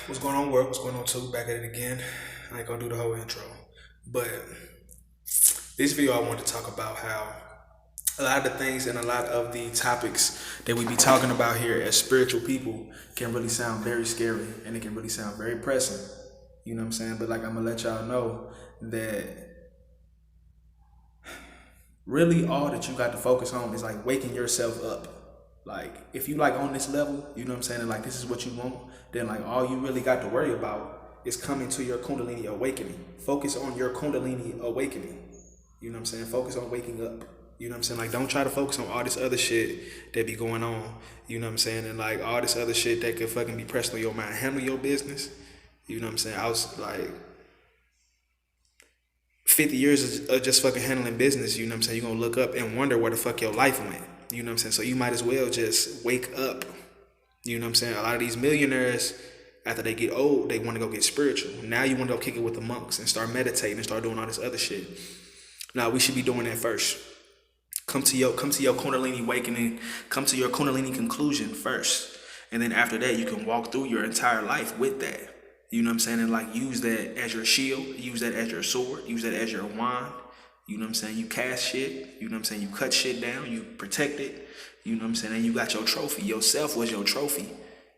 What's going on, work? What's going on, too? Back at it again. I ain't gonna do the whole intro. But this video, I want to talk about how a lot of the things and a lot of the topics that we be talking about here as spiritual people can really sound very scary and it can really sound very pressing. You know what I'm saying? But like, I'm gonna let y'all know that really all that you got to focus on is like waking yourself up. Like, if you like on this level, you know what I'm saying, and like this is what you want, then like all you really got to worry about is coming to your Kundalini awakening. Focus on your Kundalini awakening. You know what I'm saying? Focus on waking up. You know what I'm saying? Like, don't try to focus on all this other shit that be going on. You know what I'm saying? And like all this other shit that could fucking be pressed on your mind. Handle your business. You know what I'm saying? I was like, 50 years of just fucking handling business, you know what I'm saying? You're gonna look up and wonder where the fuck your life went. You know what I'm saying? So you might as well just wake up. You know what I'm saying? A lot of these millionaires, after they get old, they want to go get spiritual. Now you want to go kick it with the monks and start meditating and start doing all this other shit. Now we should be doing that first. Come to your Kundalini awakening, come to your Kundalini conclusion first. And then after that, you can walk through your entire life with that. You know what I'm saying? And like use that as your shield, use that as your sword, use that as your wand. You know what I'm saying? You cast shit, you know what I'm saying? You cut shit down, you protect it. You know what I'm saying? And you got your trophy. Yourself was your trophy.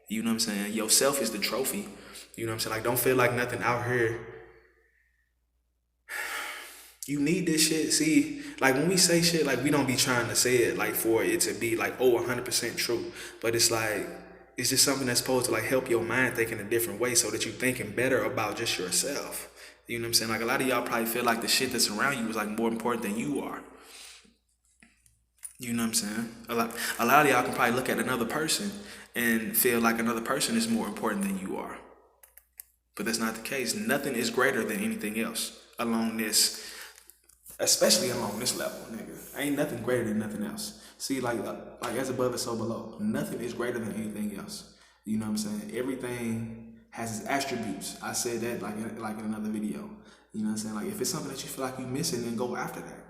You know what I'm saying? Yourself is the trophy. You know what I'm saying? Like, don't feel like nothing out here. You need this shit. See, like when we say shit, like we don't be trying to say it like for it to be like, oh, 100% true. But it's like, it's just something that's supposed to like help your mind think in a different way so that you're thinking better about just yourself. You know what I'm saying? Like a lot of y'all probably feel like the shit that's around you is like more important than you are. You know what I'm saying? A lot of y'all can probably look at another person and feel like another person is more important than you are. But that's not the case. Nothing is greater than anything else along this, especially along this level, nigga. Ain't nothing greater than nothing else. See, like as above is so below. Nothing is greater than anything else. You know what I'm saying? Everything has its attributes. I said that like in another video. You know what I'm saying? Like if it's something that you feel like you're missing, then go after that.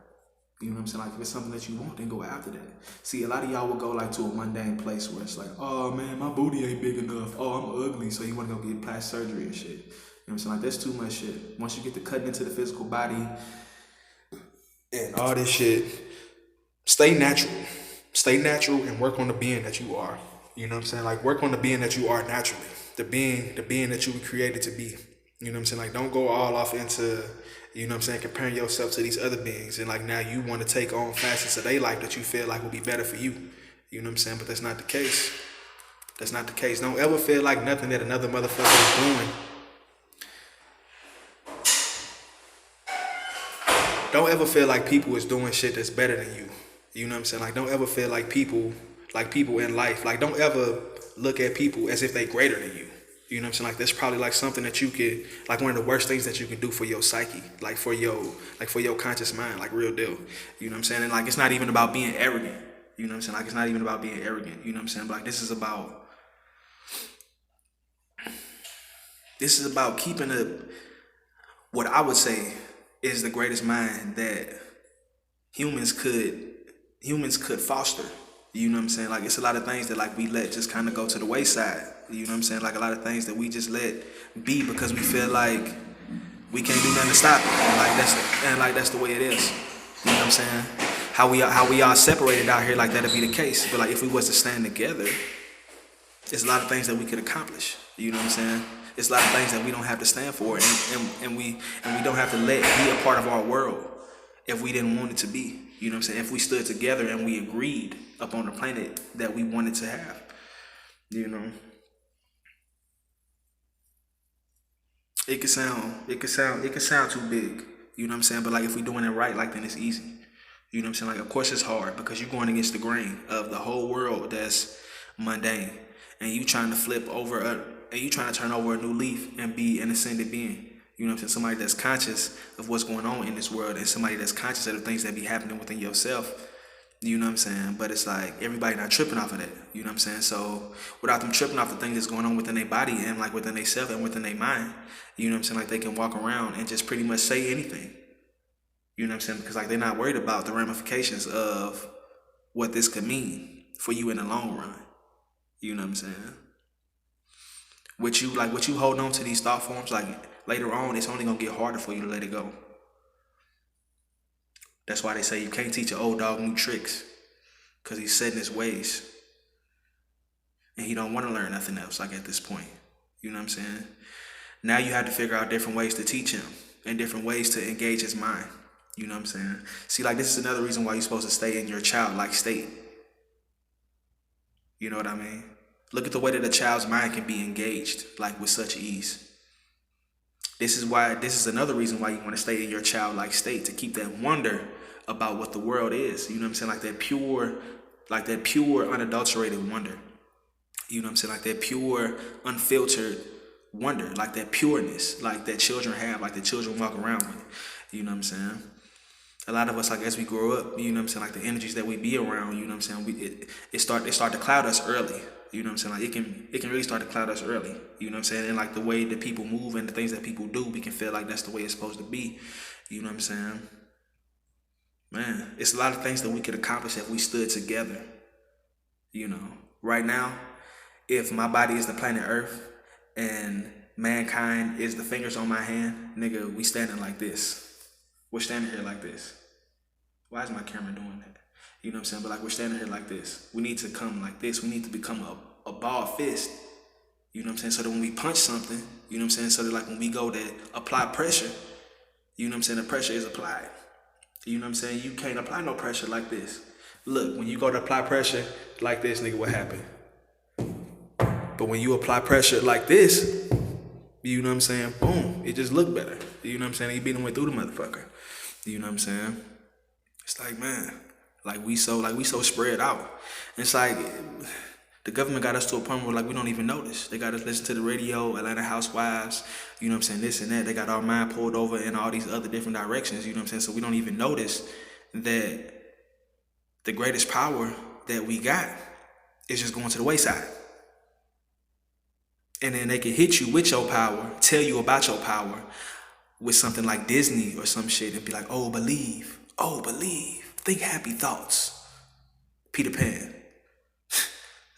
You know what I'm saying? Like if it's something that you want, then go after that. See, a lot of y'all will go like to a mundane place where it's like, oh man, my booty ain't big enough. Oh, I'm ugly, so you want to go get plastic surgery and shit. You know what I'm saying? Like that's too much shit. Once you get to cutting into the physical body and all this shit, stay natural. Stay natural and work on the being that you are. You know what I'm saying? Like work on the being that you are naturally. The being that you were created to be. You know what I'm saying? Like don't go all off into, you know what I'm saying, comparing yourself to these other beings and like now you want to take on facets of their life that you feel like will be better for you. You know what I'm saying? But that's not the case. That's not the case. Don't ever feel like nothing that another motherfucker is doing. Don't ever feel like people is doing shit that's better than you. You know what I'm saying? Like don't ever feel like people in life. Like don't ever look at people as if they greater than you. You know what I'm saying? Like that's probably like something that you could, like one of the worst things that you can do for your psyche, like for your conscious mind, like real deal. You know what I'm saying? And like it's not even about being arrogant. You know what I'm saying? Like it's not even about being arrogant. You know what I'm saying? But like this is about keeping what I would say is the greatest mind that humans could foster. You know what I'm saying? Like it's a lot of things that like we let just kind of go to the wayside. You know what I'm saying? Like a lot of things that we just let be because we feel like we can't do nothing to stop it. And like that's the way it is. You know what I'm saying? How we all separated out here, like that'd be the case. But like if we was to stand together, there's a lot of things that we could accomplish. You know what I'm saying? It's a lot of things that we don't have to stand for, and we don't have to let it be a part of our world if we didn't want it to be. You know what I'm saying? If we stood together and we agreed upon the planet that we wanted to have, you know, it could sound too big. You know what I'm saying? But like if we doing it right, like then it's easy. You know what I'm saying? Like of course it's hard because you're going against the grain of the whole world that's mundane, and you trying to and you trying to turn over a new leaf and be an ascended being. You know what I'm saying? Somebody that's conscious of what's going on in this world and somebody that's conscious of the things that be happening within yourself. You know what I'm saying? But it's like everybody not tripping off of that. You know what I'm saying? So without them tripping off the things that's going on within their body and like within their self and within their mind, you know what I'm saying? Like they can walk around and just pretty much say anything. You know what I'm saying? Because like they're not worried about the ramifications of what this could mean for you in the long run. You know what I'm saying? What you hold on to these thought forms, like later on, it's only gonna get harder for you to let it go. That's why they say you can't teach an old dog new tricks, cause he's set in his ways, and he don't want to learn nothing else. Like at this point, you know what I'm saying? Now you have to figure out different ways to teach him and different ways to engage his mind. You know what I'm saying? See, like this is another reason why you're supposed to stay in your childlike state. You know what I mean? Look at the way that a child's mind can be engaged, like with such ease. This is another reason why you want to stay in your childlike state, to keep that wonder about what the world is. You know what I'm saying? Like that pure, unadulterated wonder. You know what I'm saying? Like that pure, unfiltered wonder, like that pureness, like that children have, like the children walk around with. You know what I'm saying? A lot of us, like as we grow up, you know what I'm saying, like the energies that we be around, you know what I'm saying, it start to cloud us early. You know what I'm saying? Like it can really start to cloud us early. You know what I'm saying? And like the way that people move and the things that people do, we can feel like that's the way it's supposed to be. You know what I'm saying? Man, it's a lot of things that we could accomplish if we stood together. You know, right now, if my body is the planet Earth and mankind is the fingers on my hand, nigga, we standing like this. We're standing here like this. Why is my camera doing that? You know what I'm saying? But like we're standing here like this. We need to come like this. We need to become a ball fist. You know what I'm saying? So that when we punch something, you know what I'm saying? So that like when we go to apply pressure, you know what I'm saying? The pressure is applied. You know what I'm saying? You can't apply no pressure like this. Look, when you go to apply pressure like this, nigga, what happened? But when you apply pressure like this, you know what I'm saying? Boom, it just look better. You know what I'm saying? You beat them way through the motherfucker. You know what I'm saying? It's like, man, like we so spread out. It's like the government got us to a point where like we don't even notice. They got us listen to the radio, Atlanta Housewives, you know what I'm saying, this and that. They got our mind pulled over in all these other different directions, you know what I'm saying? So we don't even notice that the greatest power that we got is just going to the wayside. And then they can hit you with your power, tell you about your power with something like Disney or some shit and be like, oh, believe, think happy thoughts. Peter Pan.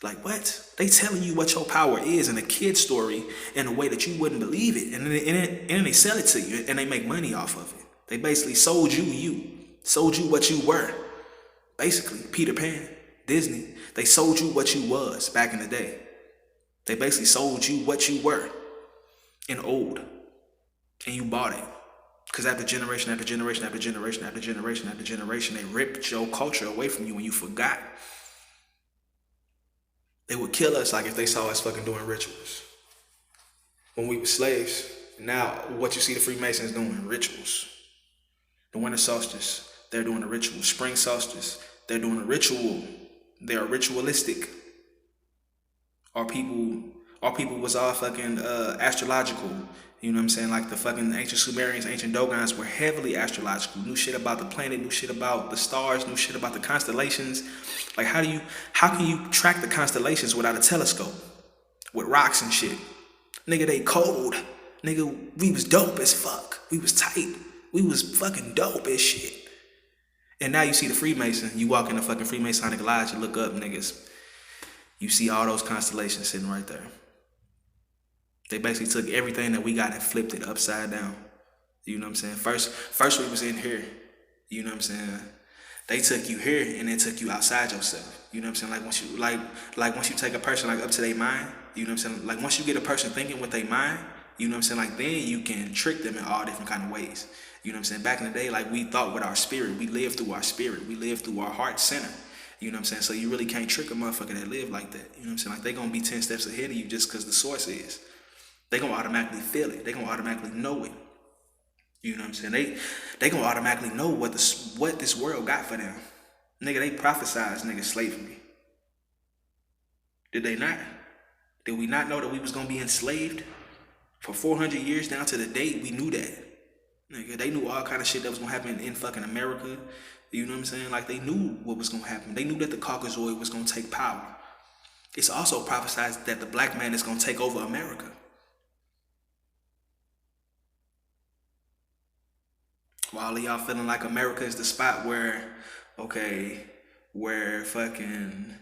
Like, what? They telling you what your power is in a kid story in a way that you wouldn't believe it. And then they sell it to you and they make money off of it. They basically sold you what you were. Basically, Peter Pan, Disney, they sold you what you was back in the day. They basically sold you what you were in old, and you bought it. Because after generation after generation after generation after generation after generation, they ripped your culture away from you and you forgot. They would kill us like if they saw us fucking doing rituals. When we were slaves, now what you see the Freemasons doing, rituals. The winter solstice, they're doing a ritual. Spring solstice, they're doing a ritual. They're ritualistic. Our people was all fucking astrological. You know what I'm saying? Like the fucking ancient Sumerians, ancient Dogons were heavily astrological. Knew shit about the planet, knew shit about the stars, knew shit about the constellations. Like how can you track the constellations without a telescope? With rocks and shit. Nigga, they cold. Nigga, we was dope as fuck. We was tight. We was fucking dope as shit. And now you see the Freemason, you walk in the fucking Freemasonic lodge, you look up, niggas. You see all those constellations sitting right there. They basically took everything that we got and flipped it upside down. You know what I'm saying? First we was in here. You know what I'm saying? They took you here and then took you outside yourself. You know what I'm saying? Like once you take a person like up to their mind, you know what I'm saying? Like once you get a person thinking with their mind, you know what I'm saying? Like then you can trick them in all different kind of ways. You know what I'm saying? Back in the day, like we thought with our spirit. We lived through our spirit. We lived through our heart center. You know what I'm saying? So you really can't trick a motherfucker that live like that. You know what I'm saying? Like they gonna be 10 steps ahead of you just because the source is. They gonna automatically feel it. They gonna automatically know it. You know what I'm saying? They gonna automatically know what this world got for them. Nigga, they prophesized nigga slavery. Did they not? Did we not know that we was gonna be enslaved? For 400 years down to the date, we knew that. Nigga, they knew all kind of shit that was gonna happen in fucking America. You know what I'm saying? Like they knew what was gonna happen. They knew that the Caucasoid was gonna take power. It's also prophesied that the black man is gonna take over America. While y'all feeling like America is the spot where fucking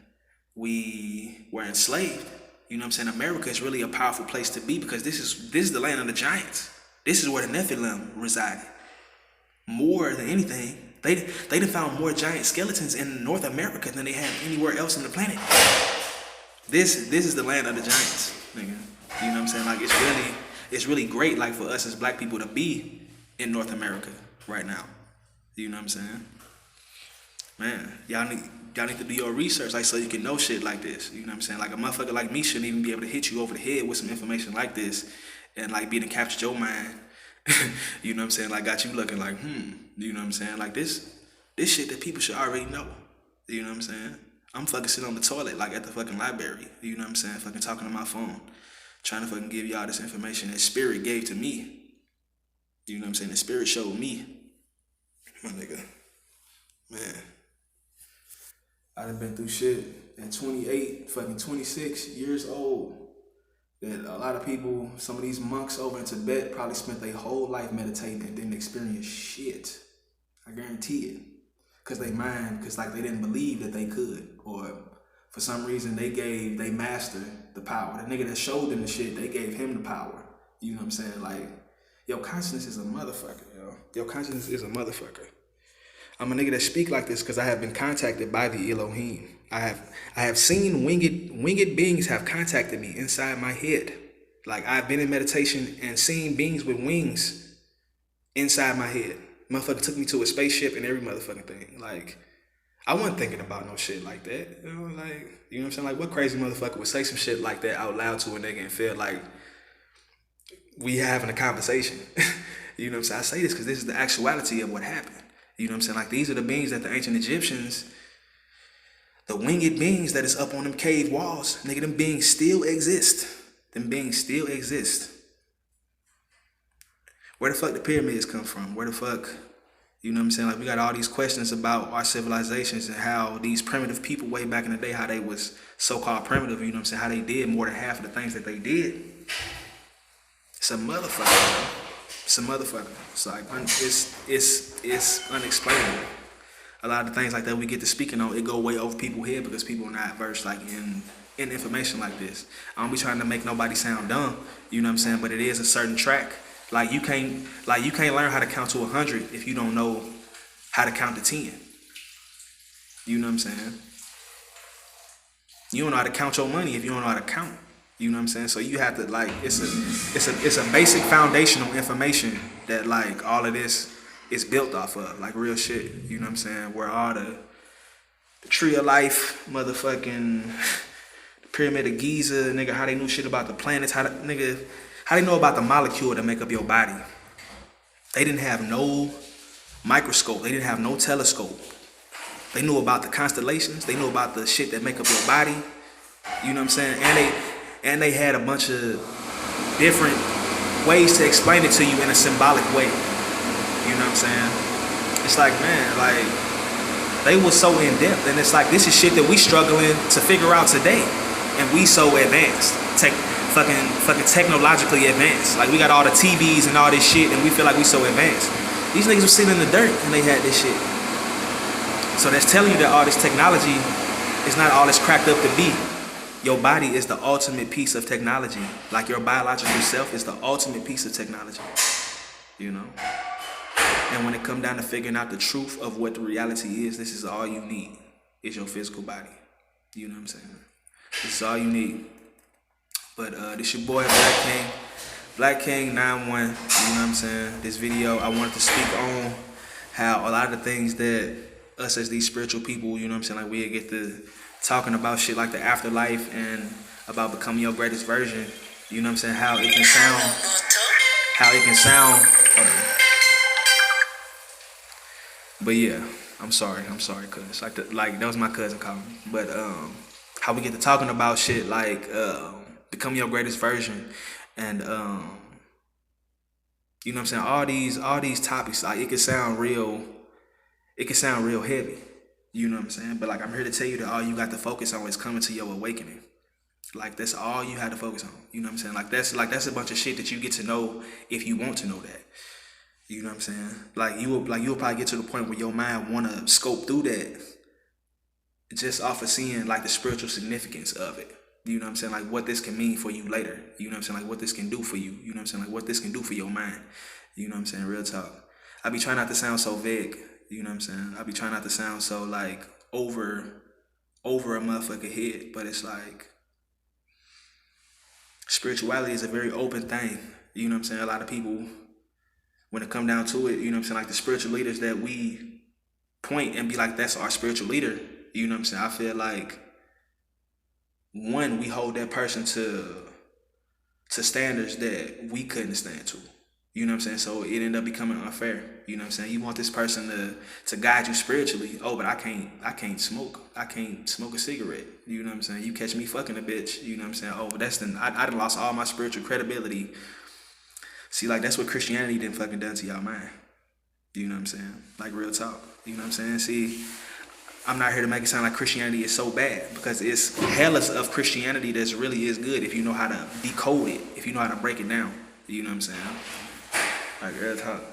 we were enslaved. You know what I'm saying? America is really a powerful place to be because this is the land of the giants. This is where the Nephilim resided. More than anything, they done found more giant skeletons in North America than they have anywhere else on the planet. This is the land of the giants, nigga. You know what I'm saying? Like it's really great, like for us as black people to be in North America right now. You know what I'm saying? Man, y'all need to do your research, like, so you can know shit like this. You know what I'm saying? Like, a motherfucker like me shouldn't even be able to hit you over the head with some information like this and, like, be to capture your mind. You know what I'm saying? Like, got you looking like, you know what I'm saying? Like, this shit that people should already know. You know what I'm saying? I'm fucking sitting on the toilet, like, at the fucking library. You know what I'm saying? Fucking talking on my phone. Trying to fucking give y'all this information that Spirit gave to me. You know what I'm saying? The Spirit showed me. My nigga. Man. I done been through shit at 28, fucking 26 years old. That a lot of people, some of these monks over in Tibet probably spent their whole life meditating and didn't experience shit. I guarantee it. Cause they didn't believe that they could. Or for some reason they mastered the power. The nigga that showed them the shit, they gave him the power. You know what I'm saying? Like, your consciousness is a motherfucker, yo. Your consciousness is a motherfucker. I'm a nigga that speak like this because I have been contacted by the Elohim. I have seen winged beings have contacted me inside my head. Like, I've been in meditation and seen beings with wings inside my head. Motherfucker took me to a spaceship and every motherfucking thing. Like, I wasn't thinking about no shit like that. You know what I'm saying? Like, what crazy motherfucker would say some shit like that out loud to a nigga and feel like we having a conversation? You know what I'm saying? I say this because this is the actuality of what happened. You know what I'm saying? Like, these are the beings that the ancient Egyptians, the winged beings that is up on them cave walls, nigga, them beings still exist. Them beings still exist. Where the fuck the pyramids come from? Where the fuck, you know what I'm saying? Like, we got all these questions about our civilizations and how these primitive people way back in the day, how they was so-called primitive, you know what I'm saying? How they did more than half of the things that they did. It's a motherfucker, bro. It's a motherfucker. It's like, it's unexplainable. A lot of things like that we get to speaking on, it go way over people's head because people are not versed like in information like this. I don't be trying to make nobody sound dumb, you know what I'm saying? But it is a certain track. Like, you can't learn how to count to 100 if you don't know how to count to 10. You know what I'm saying? You don't know how to count your money if you don't know how to count. You know what I'm saying? So you have to, like, it's a basic foundational information that, like, all of this is built off of, like, real shit. You know what I'm saying? Where all the tree of life, motherfucking the pyramid of Giza, nigga, how they knew shit about the planets, how they know about the molecule that make up your body. They didn't have no microscope. They didn't have no telescope. They knew about the constellations. They knew about the shit that make up your body. You know what I'm saying? And they had a bunch of different ways to explain it to you in a symbolic way. You know what I'm saying? It's like, man, like, they was so in depth, and it's like, this is shit that we struggling to figure out today, and we so advanced, fucking technologically advanced. Like, we got all the TVs and all this shit, and we feel like we so advanced. These niggas were sitting in the dirt and they had this shit. So that's telling you that all this technology is not all it's cracked up to be. Your body is the ultimate piece of technology. Like, your biological self is the ultimate piece of technology. You know? And when it comes down to figuring out the truth of what the reality is, this is all you need, is your physical body. You know what I'm saying? This is all you need. But this your boy, Black King. Black King 91, you know what I'm saying? This video, I wanted to speak on how a lot of the things that us as these spiritual people, you know what I'm saying, like, we get to talking about shit like the afterlife and about becoming your greatest version, you know what I'm saying, how it can sound, but yeah, I'm sorry, cuz, like that was my cousin calling me, but how we get to talking about shit like become your greatest version, and you know what I'm saying, all these topics, like, it can sound real heavy. You know what I'm saying? But, like, I'm here to tell you that all you got to focus on is coming to your awakening. Like, that's all you had to focus on. You know what I'm saying? Like, that's a bunch of shit that you get to know if you want to know that. You know what I'm saying? Like, you'll probably get to the point where your mind want to scope through that just off of seeing, like, the spiritual significance of it. You know what I'm saying? Like what this can mean for you later. You know what I'm saying? Like what this can do for you. You know what I'm saying? Like what this can do for your mind. You know what I'm saying? Real talk. I be trying not to sound so vague. You know what I'm saying? I be trying not to sound so like over a motherfucker head. But it's like spirituality is a very open thing. You know what I'm saying? A lot of people, when it come down to it, you know what I'm saying? Like the spiritual leaders that we point and be like, that's our spiritual leader. You know what I'm saying? I feel like one, we hold that person to standards that we couldn't stand to. You know what I'm saying? So it ended up becoming unfair. You know what I'm saying? You want this person to guide you spiritually. Oh, but I can't smoke. I can't smoke a cigarette. You know what I'm saying? You catch me fucking a bitch. You know what I'm saying? Oh, but I done lost all my spiritual credibility. See, like that's what Christianity didn't fucking done to y'all mind. You know what I'm saying? Like real talk. You know what I'm saying? See, I'm not here to make it sound like Christianity is so bad, because it's hella of Christianity that's really is good if you know how to decode it, if you know how to break it down. You know what I'm saying? Like real talk.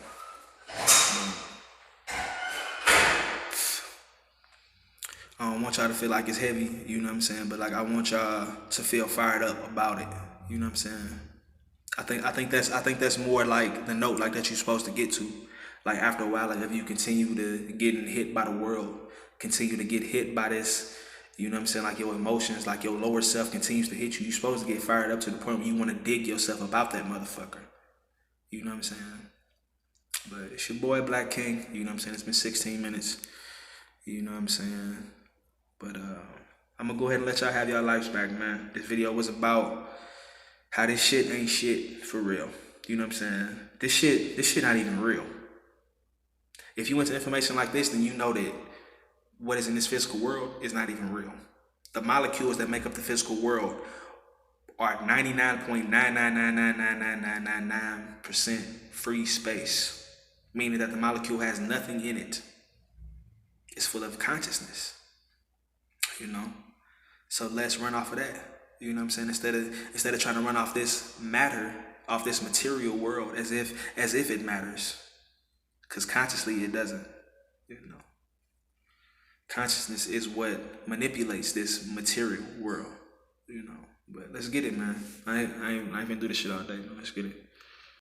I don't want y'all to feel like it's heavy, you know what I'm saying? But like I want y'all to feel fired up about it. You know what I'm saying? I think that's more like the note like that you're supposed to get to. Like after a while, like if you continue to getting hit by the world, continue to get hit by this, you know what I'm saying, like your emotions, like your lower self continues to hit you, you're supposed to get fired up to the point where you want to dig yourself about that motherfucker. You know what I'm saying? But it's your boy Black King, you know what I'm saying? It's been 16 minutes. You know what I'm saying? But I'm gonna go ahead and let y'all have y'all lives back, man. This video was about how this shit ain't shit for real. You know what I'm saying? This shit not even real. If you into information like this, then you know that what is in this physical world is not even real. The molecules that make up the physical world are 99.9999999% free space, meaning that the molecule has nothing in it. It's full of consciousness, you know? So let's run off of that. You know what I'm saying? Instead of trying to run off this matter, off this material world as if it matters. Because consciously it doesn't, you know. Consciousness is what manipulates this material world, you know. But let's get it, man. I ain't gonna do this shit all day, man. Let's get it.